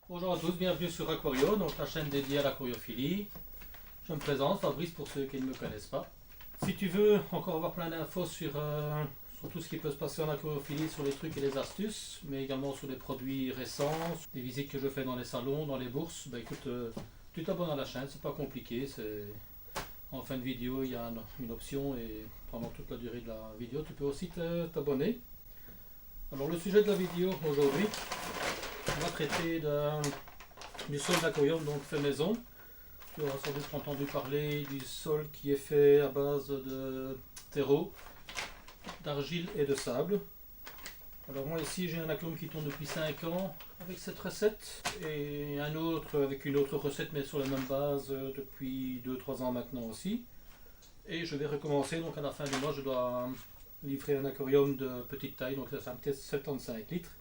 Bonjour à tous, bienvenue sur Aquario, donc la chaîne dédiée à l'aquariophilie. Je me présente, Fabrice, pour ceux qui ne me connaissent pas. Si tu veux encore avoir plein d'infos sur tout ce qui peut se passer en aquariophilie, sur les trucs et les astuces, mais également sur des produits récents, des visites que je fais dans les salons, dans les bourses, bah écoute, tu t'abonnes à la chaîne, c'est pas compliqué. En fin de vidéo, il y a une option et pendant toute la durée de la vidéo, tu peux aussi t'abonner. Alors le sujet de la vidéo aujourd'hui, on va traiter du sol d'aquarium, donc fait maison. Tu auras sans doute entendu parler du sol qui est fait à base de terreau, d'argile et de sable. Alors moi ici j'ai un aquarium qui tourne depuis 5 ans avec cette recette et un autre avec une autre recette mais sur la même base depuis 2-3 ans maintenant aussi. Et je vais recommencer, donc à la fin du mois je dois livrer un aquarium de petite taille, donc ça fait 75 litres.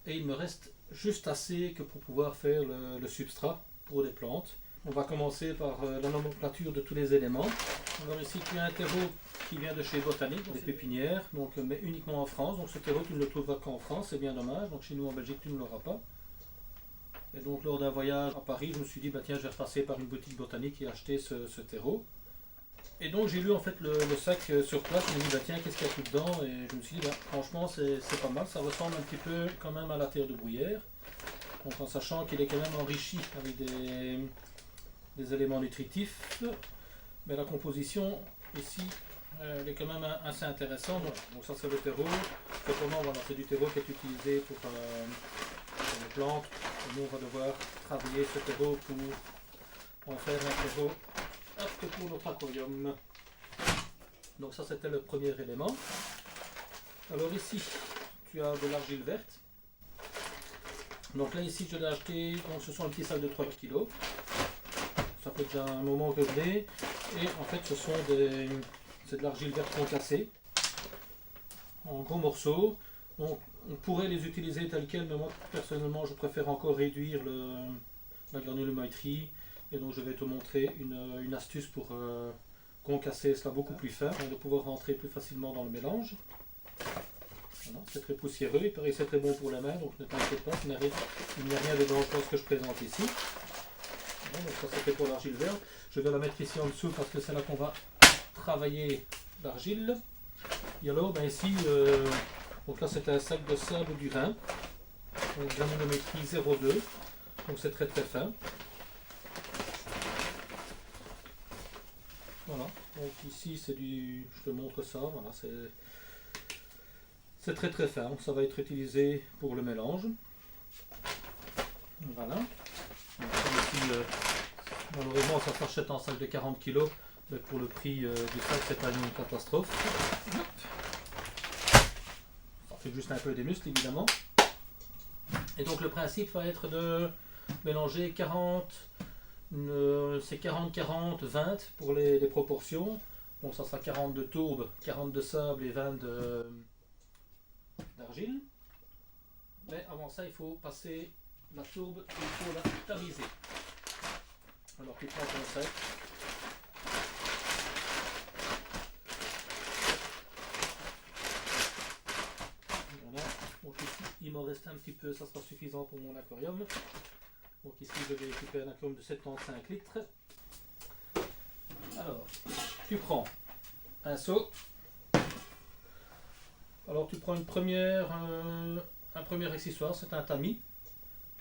Et il me reste juste assez que pour pouvoir faire le substrat pour les plantes. On va commencer par la nomenclature de tous les éléments. Alors ici tu as un terreau qui vient de chez Botanique, des pépinières, donc, mais uniquement en France. Donc ce terreau tu ne le trouveras qu'en France, c'est bien dommage. Donc chez nous en Belgique tu ne l'auras pas. Et donc lors d'un voyage à Paris, je me suis dit bah tiens je vais repasser par une boutique botanique et acheter ce terreau. Et donc j'ai lu en fait le sac sur place, je me suis dit bah tiens qu'est-ce qu'il y a tout dedans, et je me suis dit bah franchement c'est pas mal, ça ressemble un petit peu quand même à la terre de bruyère. Donc en sachant qu'il est quand même enrichi avec des éléments nutritifs, mais la composition ici elle est quand même assez intéressante. Donc ça c'est le terreau, cependant voilà, c'est du terreau qui est utilisé pour les plantes, et nous on va devoir travailler ce terreau pour en faire un terreau pour notre aquarium. Donc ça c'était le premier élément. Alors ici tu as de l'argile verte. Donc là ici je l'ai acheté, donc ce sont un petit sac de 3 kg. Ça fait déjà un moment que je l'ai. Et en fait c'est de l'argile verte concassée en gros morceaux. Donc on pourrait les utiliser telles quelles, mais moi personnellement je préfère encore réduire la granulométrie. Et donc je vais te montrer une astuce pour concasser cela beaucoup plus fin, de pouvoir rentrer plus facilement dans le mélange. Voilà, c'est très poussiéreux, il paraît que c'est très bon pour la main, donc ne t'inquiète pas, il n'y a rien de dangereux dans ce que je présente ici. Voilà, donc ça c'était pour l'argile verte. Je vais la mettre ici en dessous parce que c'est là qu'on va travailler l'argile. Et alors ben ici, donc là c'est un sac de sable du Rhin, donc granulométrie 0,2, donc c'est très très fin. Voilà, donc ici c'est je te montre ça, voilà, c'est très très fin, ça va être utilisé pour le mélange. Voilà, donc ici, malheureusement ça s'achète en sac de 40 kg, mais pour le prix du sac c'est pas une catastrophe. Ça fait juste un peu des muscles évidemment. Et donc le principe va être de mélanger 40, c'est 40, 40, 20 pour les proportions. Bon, ça sera 40 de tourbe, 40 de sable et 20 d'argile. Mais avant ça, il faut passer la tourbe et il faut la tamiser. Alors tu prends ton sac. Voilà. Donc ici, il m'en reste un petit peu, ça sera suffisant pour mon aquarium. Donc ici, je vais équiper un aquarium de 75 litres. Alors, tu prends un seau. Alors tu prends un premier accessoire, c'est un tamis.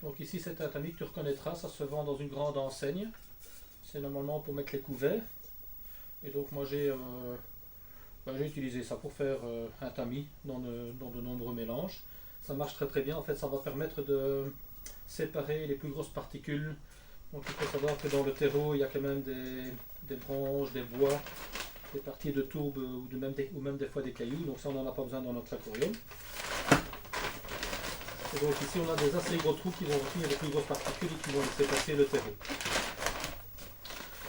Donc ici c'est un tamis que tu reconnaîtras, ça se vend dans une grande enseigne. C'est normalement pour mettre les couverts. Et donc moi j'ai utilisé ça pour faire un tamis dans de nombreux mélanges. Ça marche très très bien, en fait ça va permettre de séparer les plus grosses particules. Donc il faut savoir que dans le terreau il y a quand même des branches, des bois, des parties de tourbe ou même des fois des cailloux, donc ça on n'en a pas besoin dans notre aquarium. Et donc ici on a des assez gros trous qui vont retenir les plus grosses particules et qui vont laisser passer le terreau.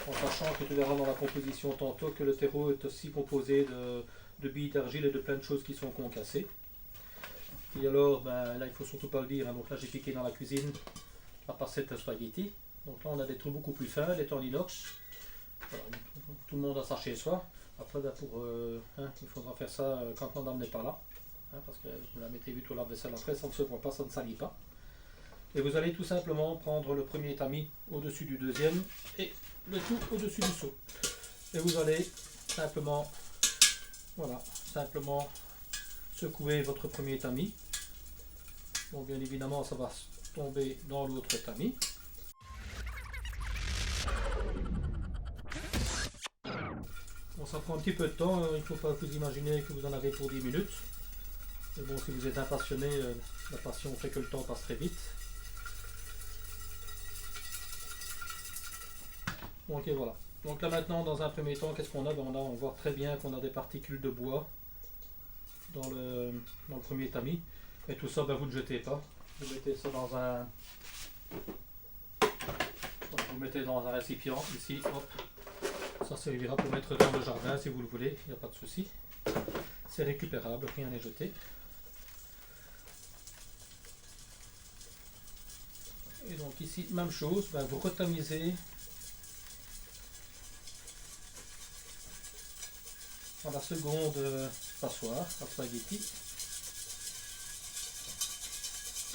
En sachant que tu verras dans la composition tantôt que le terreau est aussi composé de billes d'argile et de plein de choses qui sont concassées. Et alors ben, là il faut surtout pas le dire, hein. Donc là j'ai piqué dans la cuisine la passette spaghetti. Donc là on a des trous beaucoup plus fins, les en inox. Voilà, tout le monde a ça chez soi. Après il faudra faire ça quand madame n'est pas là. Parce que vous la mettez vite au lave-vaisselle après, ça ne se voit pas, ça ne salit pas. Et vous allez tout simplement prendre le premier tamis au-dessus du deuxième et le tout au-dessus du seau. Et vous allez simplement, voilà, simplement secouer votre premier tamis. Bon, bien évidemment, ça va tomber dans l'autre tamis. Bon, ça prend un petit peu de temps, il ne faut pas vous imaginer que vous en avez pour 10 minutes. Mais bon, si vous êtes impassionné, la passion fait que le temps passe très vite. Ok, voilà. Donc là maintenant, dans un premier temps, qu'est-ce qu'on a? On voit très bien qu'on a des particules de bois dans le premier tamis. Et tout ça, vous ne jetez pas. Vous mettez ça dans un... Vous mettez dans un récipient, ici, hop. Ça servira pour mettre dans le jardin si vous le voulez, il n'y a pas de souci. C'est récupérable, rien n'est jeté. Et donc ici, même chose, vous retamisez dans la seconde passoire, à spaghetti.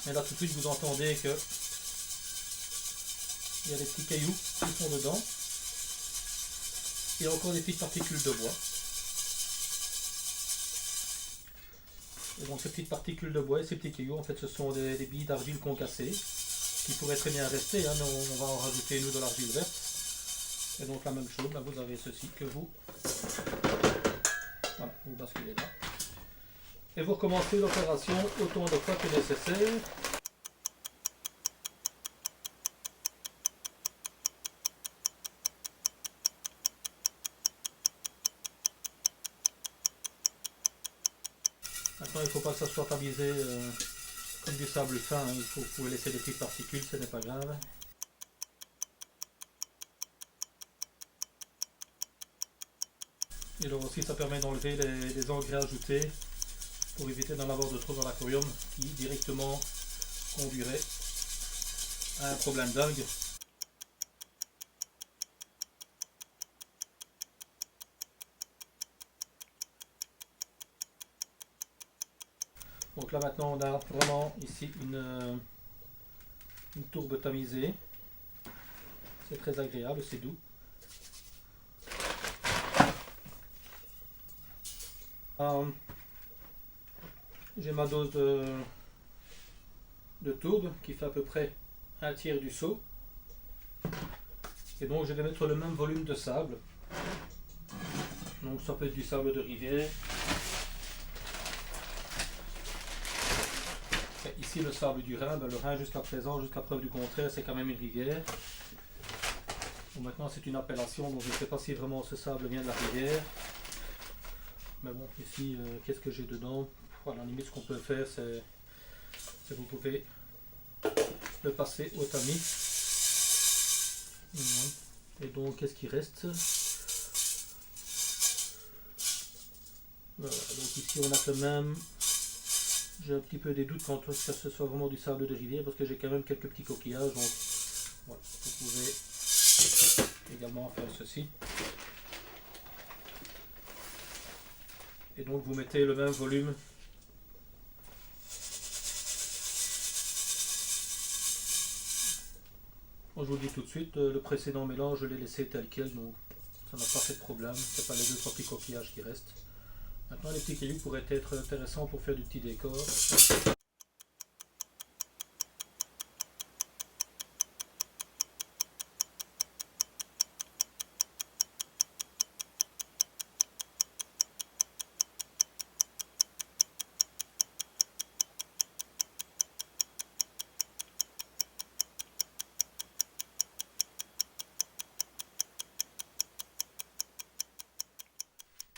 Et là tout de suite vous entendez que il y a des petits cailloux qui sont dedans. Il y a encore des petites particules de bois. Et donc ces petites particules de bois et ces petits cailloux, en fait ce sont des billes d'argile concassées qui pourraient très bien rester, hein, mais on va en rajouter nous de l'argile verte. Et donc la même chose, vous avez ceci que vous, voilà, vous basculez là. Et vous recommencez l'opération autant de fois que nécessaire. Maintenant il ne faut pas que ça soit tamisé comme du sable fin, hein. Vous pouvez laisser des petites particules, ce n'est pas grave. Et donc aussi ça permet d'enlever les engrais ajoutés pour éviter d'en avoir de trop dans l'aquarium qui directement conduirait à un problème d'algues. Donc là maintenant on a vraiment ici une tourbe tamisée. C'est très agréable, c'est doux. J'ai ma dose de tourbe qui fait à peu près un tiers du seau. Et donc je vais mettre le même volume de sable. Donc ça peut être du sable de rivière. Et ici le sable du Rhin, le Rhin jusqu'à présent, jusqu'à preuve du contraire, c'est quand même une rivière. Bon, maintenant c'est une appellation, donc je ne sais pas si vraiment ce sable vient de la rivière. Mais bon, ici, qu'est-ce que j'ai dedans? Voilà, à la limite, ce qu'on peut faire, c'est vous pouvez le passer au tamis. Et donc, qu'est-ce qui reste? Voilà, donc ici, on a quand même... J'ai un petit peu des doutes quant à ce que ce soit vraiment du sable de rivière, parce que j'ai quand même quelques petits coquillages. Donc, voilà, vous pouvez également faire ceci. Et donc vous mettez le même volume je vous le dis tout de suite, le précédent mélange je l'ai laissé tel quel, donc ça n'a pas fait de problème, c'est pas les 2-3 petits coquillages qui restent. Maintenant les petits cailloux pourraient être intéressants pour faire du petit décor.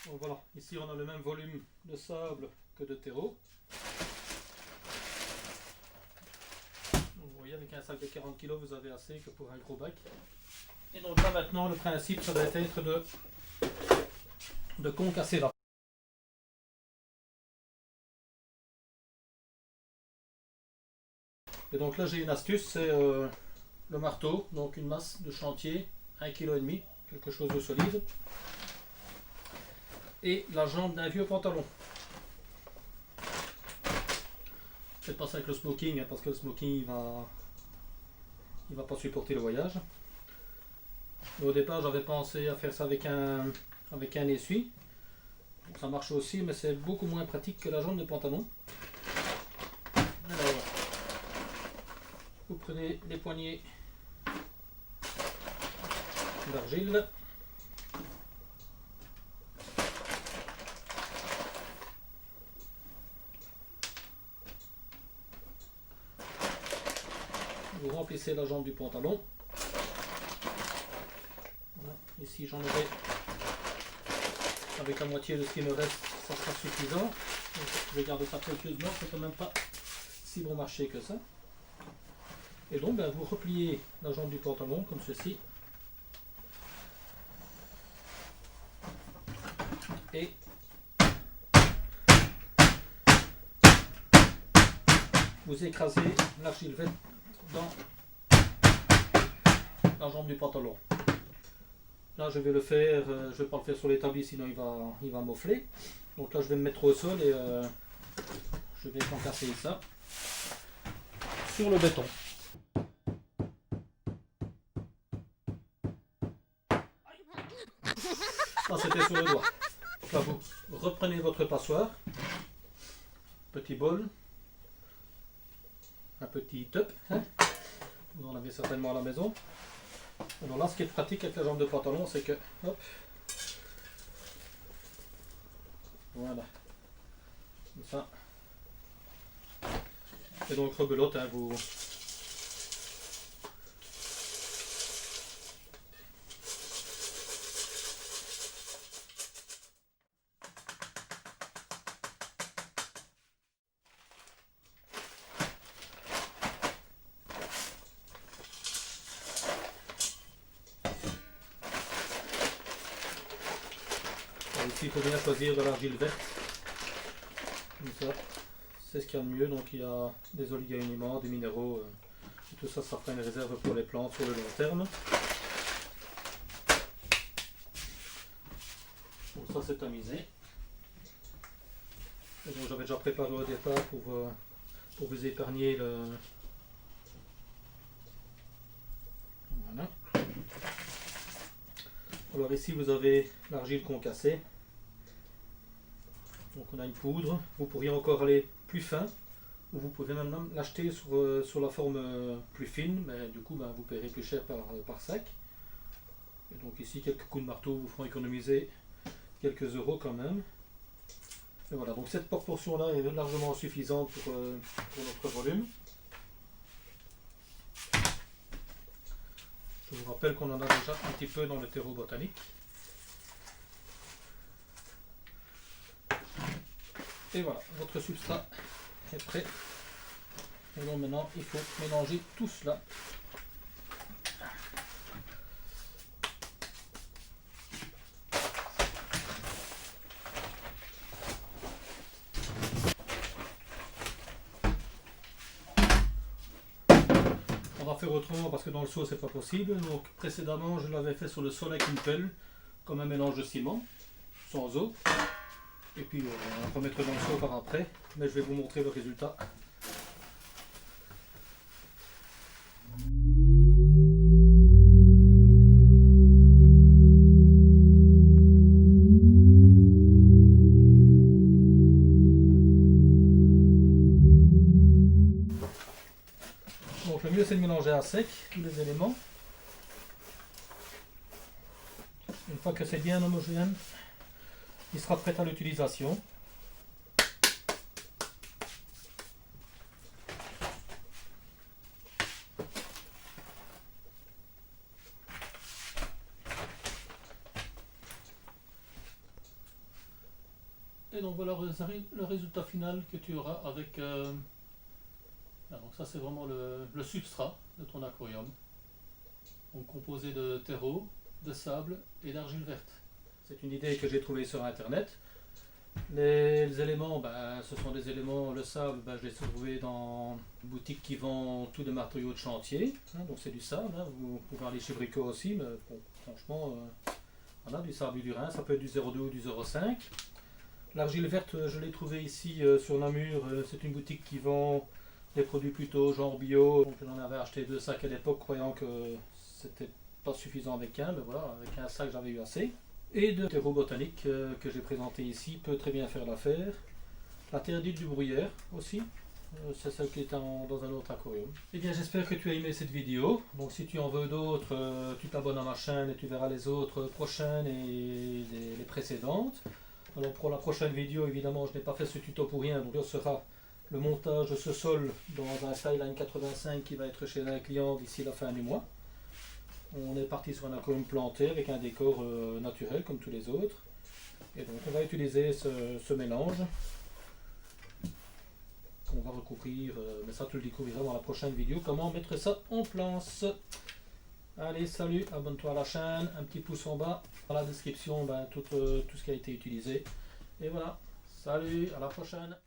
Donc voilà, ici on a le même volume de sable que de terreau. Donc vous voyez, avec un sac de 40 kg, vous avez assez que pour un gros bac. Et donc là maintenant, le principe, ça va être de concasser la. Et donc là j'ai une astuce, c'est le marteau, donc une masse de chantier, 1,5 kg, quelque chose de solide. Et la jambe d'un vieux pantalon. Faites pas ça avec le smoking, hein, parce que le smoking il va il va pas supporter le voyage. Mais au départ j'avais pensé à faire ça avec un essuie. Donc, ça marche aussi, mais c'est beaucoup moins pratique que la jambe de pantalon. Alors, vous prenez les poignées d'argile. Vous remplissez la jambe du pantalon. Voilà. Ici j'en aurai avec la moitié de ce qui me reste, ça sera suffisant. Donc, je garde ça précieusement, c'est quand même pas si bon marché que ça. Et donc vous repliez la jambe du pantalon comme ceci. Et vous écrasez l'argile verte dans la jambe du pantalon. Là je vais le faire, je vais pas le faire sur l'établi sinon il va m'offler. Donc là je vais me mettre au sol et je vais concasser ça sur le béton. Ça c'était sur le doigt. Donc là vous reprenez votre passoire, petit bol, un petit top, hein. Vous en avez certainement à la maison. Alors là ce qui est pratique avec la jambe de pantalon c'est que, hop, voilà, comme ça. Et donc rebelote, hein, vous ici il faut bien choisir de l'argile verte, comme ça c'est ce qu'il y a de mieux. Donc il y a des oligo-éléments, des minéraux, et tout ça, ça fera une réserve pour les plantes sur le long terme. Donc ça c'est tamisé. Et donc j'avais déjà préparé au départ pour vous épargner le... Voilà. Alors ici vous avez l'argile concassée. Donc on a une poudre, vous pourriez encore aller plus fin, ou vous pouvez même l'acheter sur la forme plus fine, mais du coup vous paierez plus cher par sac. Et donc ici quelques coups de marteau vous feront économiser quelques euros quand même. Et voilà, donc cette proportion là est largement suffisante pour notre volume. Je vous rappelle qu'on en a déjà un petit peu dans le terreau botanique. Et voilà, votre substrat est prêt. Et donc maintenant, il faut mélanger tout cela. On va faire autrement parce que dans le seau c'est pas possible. Donc précédemment, je l'avais fait sur le sol avec une pelle, comme un mélange de ciment, sans eau. Et puis on va remettre dans le seau par après, mais je vais vous montrer le résultat. Donc le mieux c'est de mélanger à sec tous les éléments. Une fois que c'est bien homogène, il sera prêt à l'utilisation. Et donc voilà le résultat final que tu auras avec... donc ça c'est vraiment le substrat de ton aquarium. Donc composé de terreau, de sable et d'argile verte. C'est une idée que j'ai trouvée sur internet. Les éléments, ce sont des éléments, le sable, je l'ai trouvé dans une boutique qui vend tous les matériaux de chantier, hein, donc c'est du sable, hein, vous pouvez aller chez Brico aussi, mais bon, franchement, voilà, du sable et du Rhin, ça peut être du 0,2 ou du 0,5. L'argile verte, je l'ai trouvé ici sur Namur, c'est une boutique qui vend des produits plutôt genre bio. Donc j'en avais acheté 2 sacs à l'époque, croyant que c'était pas suffisant avec un, mais voilà, avec un sac j'avais eu assez. Et de terreau botanique que j'ai présenté ici peut très bien faire l'affaire. La terre dite du bruyère aussi, c'est celle qui est dans un autre aquarium. Eh bien j'espère que tu as aimé cette vidéo. Donc si tu en veux d'autres, tu t'abonnes à ma chaîne et tu verras les autres prochaines et les précédentes. Alors pour la prochaine vidéo, évidemment je n'ai pas fait ce tuto pour rien, donc ce sera le montage de ce sol dans un Skyline 85 qui va être chez un client d'ici la fin du mois. On est parti sur un aquarium planté avec un décor naturel comme tous les autres. Et donc on va utiliser ce mélange qu'on va recouvrir, mais ça tu le découvriras dans la prochaine vidéo, comment mettre ça en place. Allez, salut, abonne-toi à la chaîne, un petit pouce en bas, dans la description tout ce qui a été utilisé. Et voilà, salut, à la prochaine.